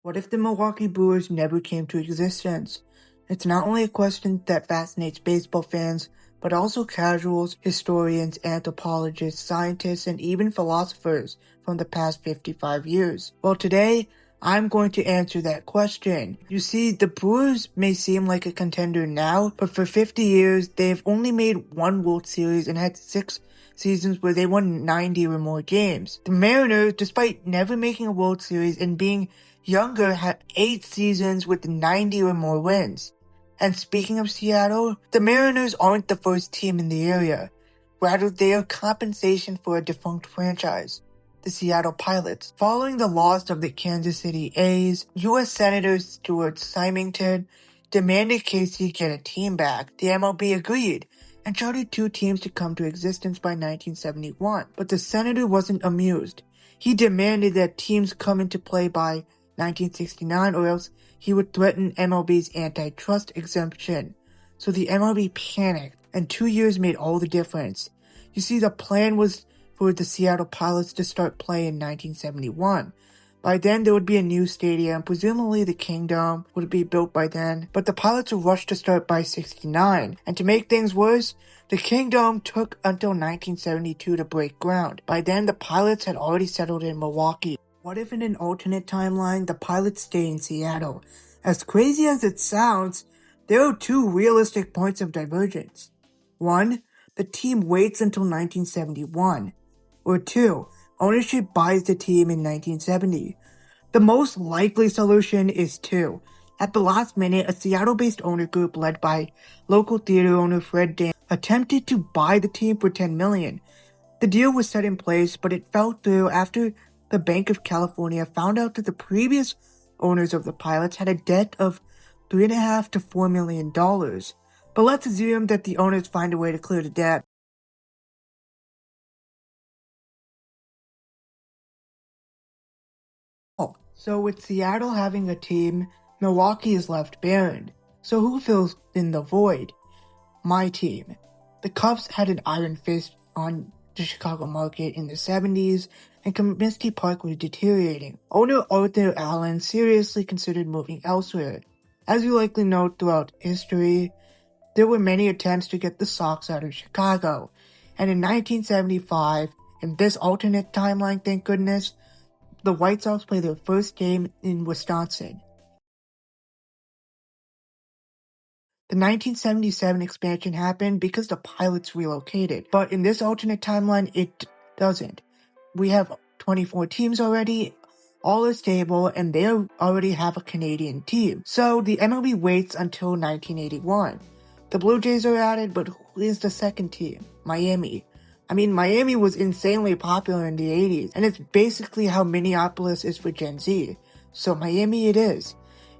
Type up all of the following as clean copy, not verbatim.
What if the Milwaukee Brewers never came to existence? It's not only a question that fascinates baseball fans, but also casuals, historians, anthropologists, scientists, and even philosophers from the past 55 years. Well, today, I'm going to answer that question. You see, the Brewers may seem like a contender now, but for 50 years, they've only made one World Series and had 6 seasons where they won 90 or more games. The Mariners, despite never making a World Series and being younger, had 8 seasons with 90 or more wins. And speaking of Seattle, the Mariners aren't the first team in the area. Rather, they are compensation for a defunct franchise, the Seattle Pilots. Following the loss of the Kansas City A's, U.S. Senator Stuart Symington demanded KC get a team back. The MLB agreed and chartered 2 teams to come to existence by 1971. But the senator wasn't amused. He demanded that teams come into play by 1969 or else he would threaten MLB's antitrust exemption. So the MLB panicked, and 2 years made all the difference. You see, the plan was for the Seattle Pilots to start play in 1971. By then, there would be a new stadium, presumably the Kingdom would be built by then, but the Pilots were rushed to start by 69. And to make things worse, the Kingdom took until 1972 to break ground. By then, the Pilots had already settled in Milwaukee. What if in an alternate timeline, the Pilots stay in Seattle? As crazy as it sounds, there are 2 realistic points of divergence. 1, the team waits until 1971. Or 2, ownership buys the team in 1970. The most likely solution is 2. At the last minute, a Seattle-based owner group led by local theater owner Fred Dan attempted to buy the team for $10 million. The deal was set in place, but it fell through after the Bank of California found out that the previous owners of the Pilots had a debt of $3.5 to $4 million. But let's assume that the owners find a way to clear the debt. So with Seattle having a team, Milwaukee is left barren. So who fills in the void? My team. The Cubs had an iron fist on the Chicago market in the 70s, and Comiskey Park was deteriorating. Owner Arthur Allen seriously considered moving elsewhere. As you likely know throughout history, there were many attempts to get the Sox out of Chicago. And in 1975, in this alternate timeline, thank goodness, the White Sox played their first game in Wisconsin. The 1977 expansion happened because the Pilots relocated, but in this alternate timeline, it doesn't. We have 24 teams already, all are stable, and they already have a Canadian team. So the MLB waits until 1981. The Blue Jays are added, but who is the second team? Miami. Miami was insanely popular in the 80s, and it's basically how Minneapolis is for Gen Z. So Miami it is.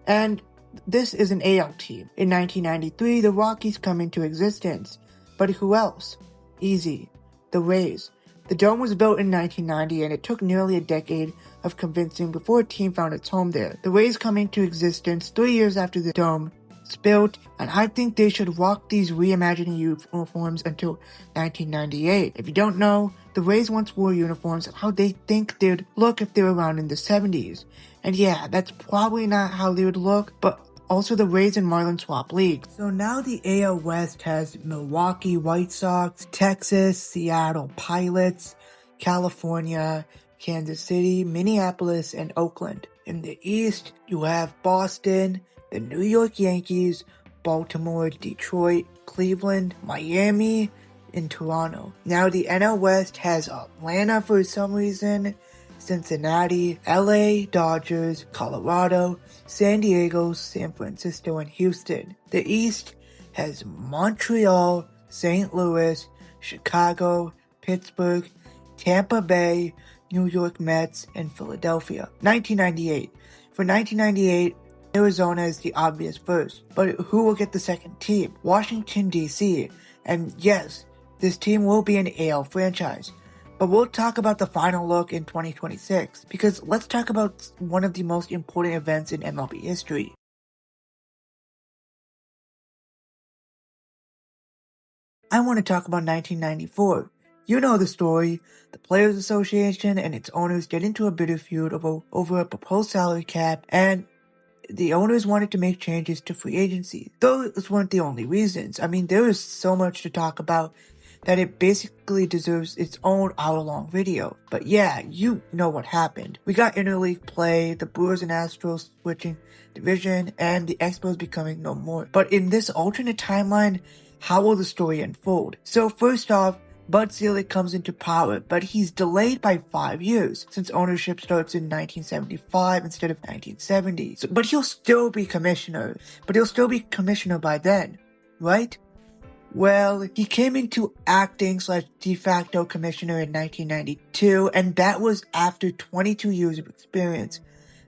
And this is an AL team. In 1993, the Rockies come into existence. But who else? Easy. The Rays. The Dome was built in 1990, and it took nearly a decade of convincing before a team found its home there. The Rays come into existence 3 years after the Dome was built, and I think they should rock these reimagining uniforms until 1998. If you don't know, the Rays once wore uniforms and how they think they'd look if they were around in the 70s. And yeah, that's probably not how they would look, but also the Rays and Marlins swap leagues. So now the AL West has Milwaukee White Sox, Texas, Seattle Pilots, California, Kansas City, Minneapolis, and Oakland. In the East, you have Boston, the New York Yankees, Baltimore, Detroit, Cleveland, Miami, and Toronto. Now the NL West has Atlanta for some reason, Cincinnati, LA, Dodgers, Colorado, San Diego, San Francisco, and Houston. The East has Montreal, St. Louis, Chicago, Pittsburgh, Tampa Bay, New York Mets, and Philadelphia. 1998. For 1998, Arizona is the obvious first, but who will get the second team? Washington, D.C. And yes, this team will be an AL franchise. But we'll talk about the final look in 2026, because let's talk about one of the most important events in MLB history. I want to talk about 1994. You know the story. The Players Association and its owners get into a bitter feud over a proposed salary cap, and the owners wanted to make changes to free agency. Those weren't the only reasons. I mean, there is so much to talk about that it basically deserves its own hour-long video. But yeah, you know what happened. We got interleague play, the Brewers and Astros switching division, and the Expos becoming no more. But in this alternate timeline, how will the story unfold? So first off, Bud Selig comes into power, but he's delayed by 5 years, since ownership starts in 1975 instead of 1970. But he'll still be commissioner. But he'll still be commissioner by then, right? Well, he came into acting/de facto commissioner in 1992, and that was after 22 years of experience.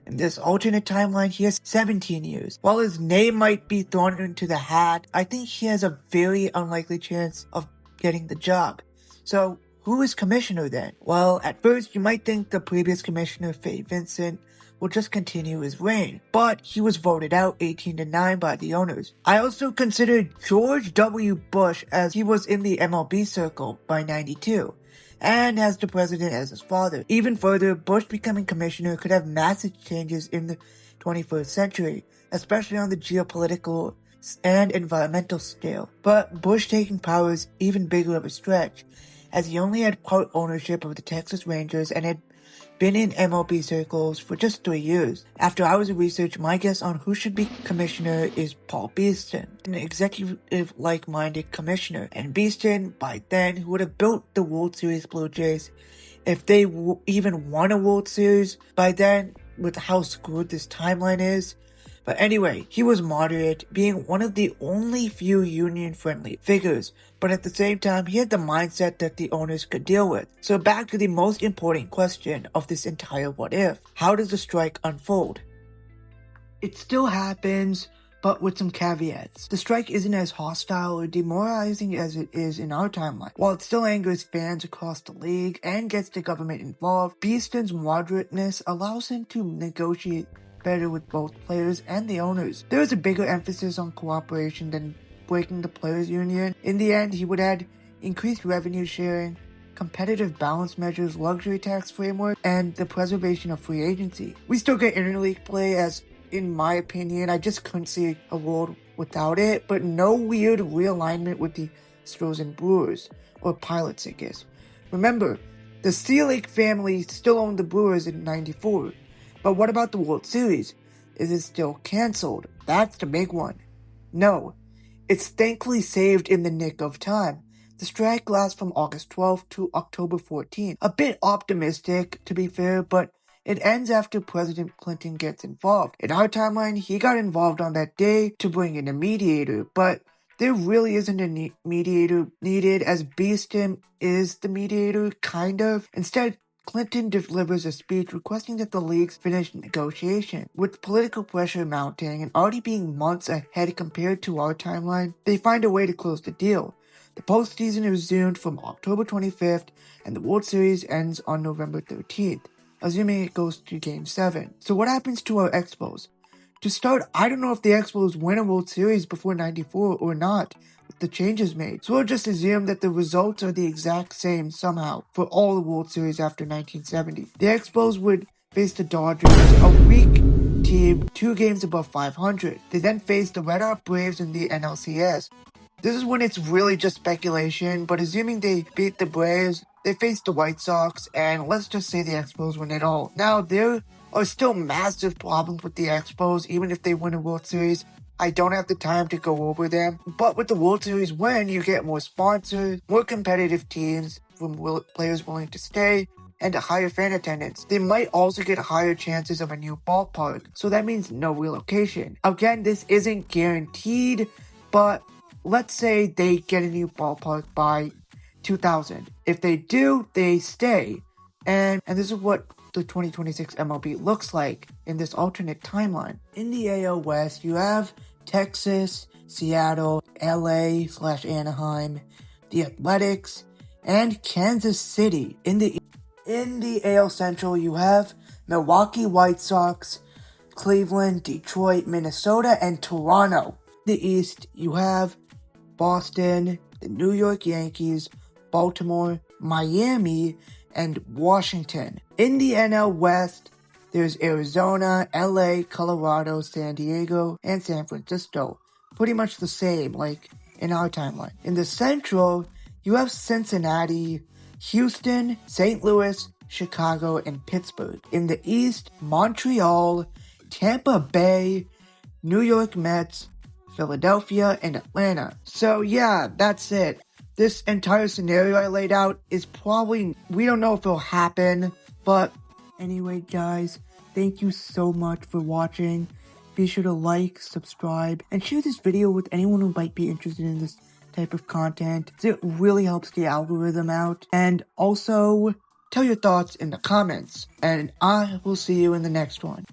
In this alternate timeline, he has 17 years. While his name might be thrown into the hat, I think he has a very unlikely chance of getting the job. So, who is commissioner then? Well, at first you might think the previous commissioner, Faye Vincent, will just continue his reign, but he was voted out 18-9 by the owners. I also considered George W. Bush, as he was in the MLB circle by 92, and has the president as his father. Even further, Bush becoming commissioner could have massive changes in the 21st century, especially on the geopolitical and environmental scale. But Bush taking power is even bigger of a stretch, as he only had part ownership of the Texas Rangers and had been in MLB circles for just 3 years. After hours of research, my guess on who should be commissioner is Paul Beeston, an executive like-minded commissioner. And Beeston, by then, who would have built the World Series Blue Jays if they even won a World Series by then, with how screwed this timeline is. But anyway, he was moderate, being one of the only few union-friendly figures, but at the same time, he had the mindset that the owners could deal with. So back to the most important question of this entire what if. How does the strike unfold? It still happens, but with some caveats. The strike isn't as hostile or demoralizing as it is in our timeline. While it still angers fans across the league and gets the government involved, Beeston's moderateness allows him to negotiate better with both players and the owners. There is a bigger emphasis on cooperation than breaking the players' union. In the end, he would add increased revenue sharing, competitive balance measures, luxury tax framework, and the preservation of free agency. We still get interleague play, as in my opinion, I just couldn't see a world without it, but no weird realignment with the Astros and Brewers, or pilots I guess. Remember, the Selig family still owned the Brewers in 94. But what about the World Series? Is it still cancelled? That's the big one. No, it's thankfully saved in the nick of time. The strike lasts from August 12th to October 14th. A bit optimistic, to be fair, but it ends after President Clinton gets involved. In our timeline, he got involved on that day to bring in a mediator, but there really isn't a mediator needed, as Beeston is the mediator, kind of. Instead, Clinton delivers a speech requesting that the leagues finish negotiation. With political pressure mounting and already being months ahead compared to our timeline, they find a way to close the deal. The postseason resumed from October 25th, and the World Series ends on November 13th, assuming it goes to Game 7. So what happens to our Expos? To start, I don't know if the Expos win a World Series before 94 or not, with the changes made. So we'll just assume that the results are the exact same somehow for all the World Series after 1970. The Expos would face the Dodgers, a weak team 2 games above 500. They then face the Red Hot Braves in the NLCS. This is when it's really just speculation, but assuming they beat the Braves, they face the White Sox, and let's just say the Expos win it all. Now, there are still massive problems with the Expos, even if they win a World Series. I don't have the time to go over them, but with the World Series win, you get more sponsors, more competitive teams, from players willing to stay, and a higher fan attendance. They might also get higher chances of a new ballpark, so that means no relocation. Again, this isn't guaranteed, but let's say they get a new ballpark by 2000. If they do, they stay. And this is what the 2026 MLB looks like in this alternate timeline. In the AL West, you have Texas, Seattle, LA/Anaheim, the Athletics, and Kansas City. In the AL Central, you have Milwaukee White Sox, Cleveland, Detroit, Minnesota, and Toronto. In the East, you have Boston, the New York Yankees, Baltimore, Miami, and Washington. In the NL West, there's Arizona, LA, Colorado, San Diego, and San Francisco. Pretty much the same, like in our timeline. In the Central, you have Cincinnati, Houston, St. Louis, Chicago, and Pittsburgh. In the East, Montreal, Tampa Bay, New York Mets, Philadelphia, and Atlanta. So yeah, that's it. This entire scenario I laid out is probably, we don't know if it'll happen, but anyway guys, thank you so much for watching. Be sure to like, subscribe, and share this video with anyone who might be interested in this type of content. It really helps the algorithm out. And also, tell your thoughts in the comments. And I will see you in the next one.